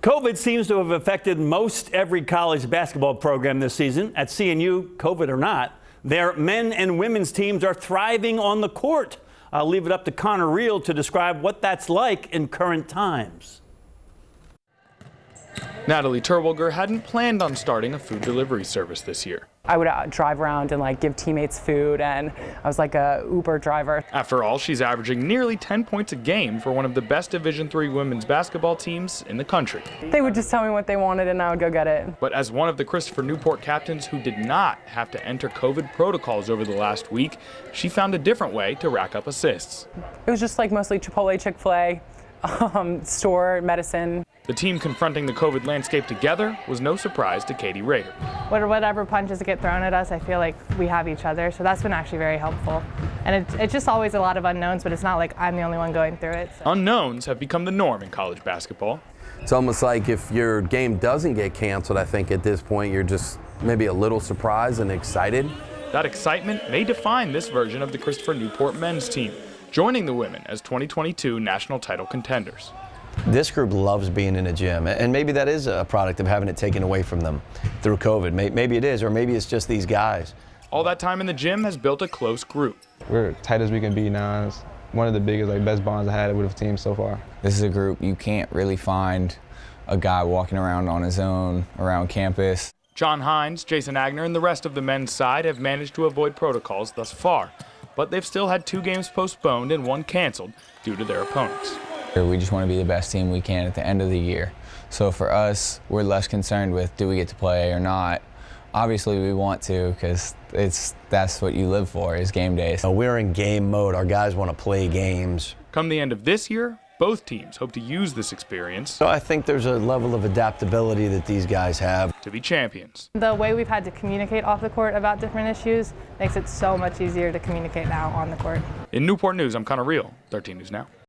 COVID seems to have affected most every college basketball program this season. At CNU, COVID or not, their men and women's teams are thriving on the court. I'll leave it up to Connor Reel to describe what that's like in current times. Natalie Terwilger hadn't planned on starting a food delivery service this year. I would drive around and give teammates food, and I was like a Uber driver. After all, she's averaging nearly 10 points a game for one of the best Division III women's basketball teams in the country. They would just tell me what they wanted and I would go get it. But as one of the Christopher Newport captains who did not have to enter COVID protocols over the last week, she found a different way to rack up assists. It was just mostly Chipotle, Chick-fil-A, store, medicine. The team confronting the COVID landscape together was no surprise to Katie Rader. Whatever punches get thrown at us, I feel like we have each other, so that's been actually very helpful. And it's just always a lot of unknowns, but it's not like I'm the only one going through it. So. Unknowns have become the norm in college basketball. It's almost like if your game doesn't get canceled, I think at this point you're just maybe a little surprised and excited. That excitement may define this version of the Christopher Newport men's team, joining the women as 2022 national title contenders. This group loves being in a gym, and maybe that is a product of having it taken away from them through COVID. Maybe it is, or maybe it's just these guys. All that time in the gym has built a close group. We're tight as we can be now. It's one of the biggest, best bonds I had with the team so far. This is a group you can't really find a guy walking around on his own around campus. John Hines, Jason Agner, and the rest of the men's side have managed to avoid protocols thus far, but they've still had 2 games postponed and 1 canceled due to their opponents. We just want to be the best team we can at the end of the year. So for us, we're less concerned with do we get to play or not. Obviously we want to, because that's what you live for, is game days. We're in game mode. Our guys want to play games. Come the end of this year, both teams hope to use this experience. So I think there's a level of adaptability that these guys have To be champions. The way we've had to communicate off the court about different issues makes it so much easier to communicate now on the court. In Newport News, I'm Connor Reel, 13 News Now.